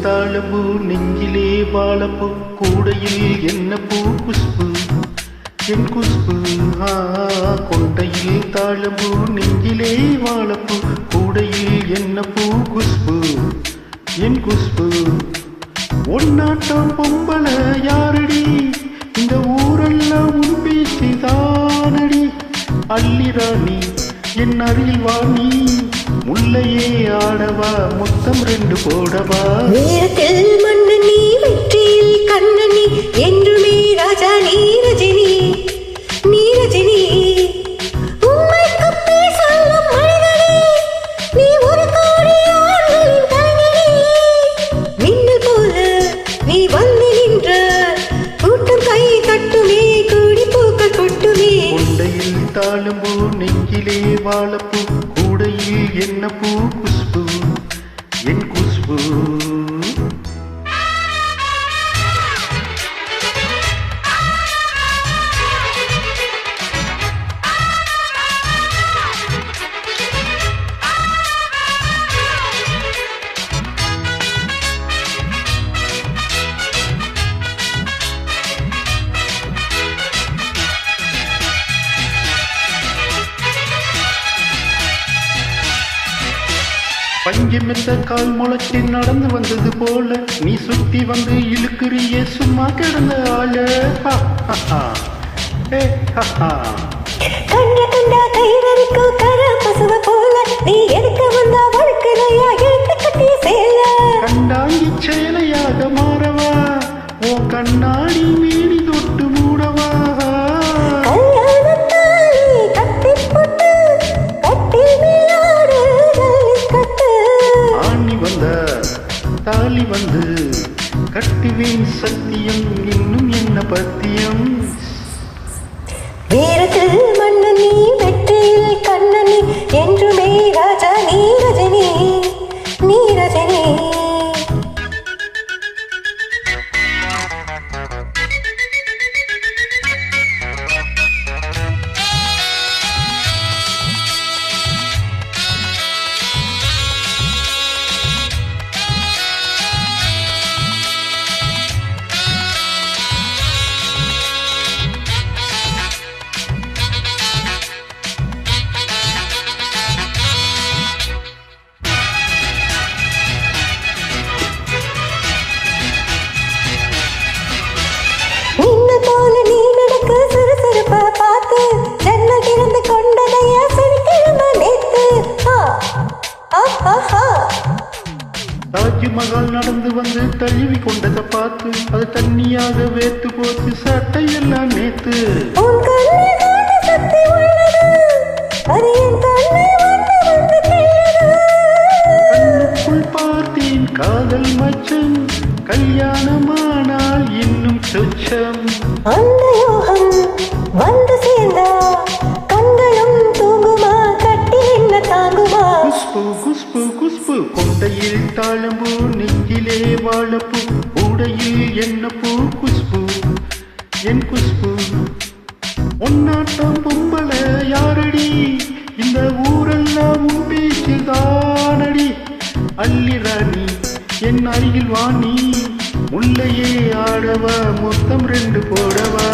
தாழம்பூ நெஞ்சிலே வாழப்பூ கூடையில் என்ன பூ குஷ்பு என் குஷ்பு கொண்டையில் தாழம்பூ நெஞ்சிலே வாழப்பூ கூடையில் என்ன பூ குஷ்பு என் குஷ்பு ஒன்னாட்டம் பொம்பள யாரடி இந்த ஊரெல்லாம் உன் பேச்சு தானடி அள்ளிராணி என் அருகில் வாணி முல்லையே ஆடவா முத்தம் 2 போடவா நேரத்தில் மன்னனி வெற்றியில் கண்ணனி என்றுமே ராஜா நீரஜினி நீரஜினி உம்மைக்கு பேசலும் மனிதனே நீ ஒரு கோடி ஆண்களின் கலைஞனே மின்னல் போல நீ வந்து நின்ற கூட்டம் கை தட்டுமே கூடி பூக்கள் கொட்டுமே கொண்டையில் தாழம்பூ நெஞ்சிலே வாழப்பூ கூடையில் என்ன பூ குஷ்பு என் குஷ்பு பஞ்சமெத்த கால் முளைச்சி நடந்து வந்தது போல நீ சுத்தி வந்து இழுக்கிறிய சும்மா கிடந்த ஆளு கண்ட கண்டா கைவரிக்கு கர பசுவ போல நீ எடுக்க வந்தா வழுக்கலையா எடுத்து கட்டிய சேல கண்டாங்கி சேலையாக மாறவா ஓ கண்ணாடி மீறி தொட்டு மூடவா தாலி வந்து கட்டுவேன் சத்தியம் இன்னும் என்ன பத்தியம் வீரத்தில் மன்னனி வெற்றியில் கண்ணனி என்றுமே ராஜா நீரஜினி நீரஜினி தாஜ்மஹால் நடந்து வந்து தழுவி கொண்டதை பார்த்து அது தண்ணியாக வேத்து போச்சு சட்டையெல்லாம் நேத்து கண்ணுக்குள் பார்த்தேன் காதல் மச்சம் கல்யாணமானால் இன்னும் சொச்சம் அந்த யோகம் வந்து சேர்ந்தா கண்களும் தூங்குமா கட்டி என்ன தாங்குமா குஷ்பு குஷ்பு குஷ்பு கொண்டையில் தாழம்பூ நெஞ்சிலே வாழப்பூ கூடையில் என்ன பூ குஷ்பு என் குஷ்பு ஒன்னாட்டம் பொம்பள யாரடி இந்த ஊரெல்லாம் உன் பேச்சு தானடி அள்ளிராணி என் அருகில் வாணி முல்லையே ஆடவா முத்தம் 2 போடவா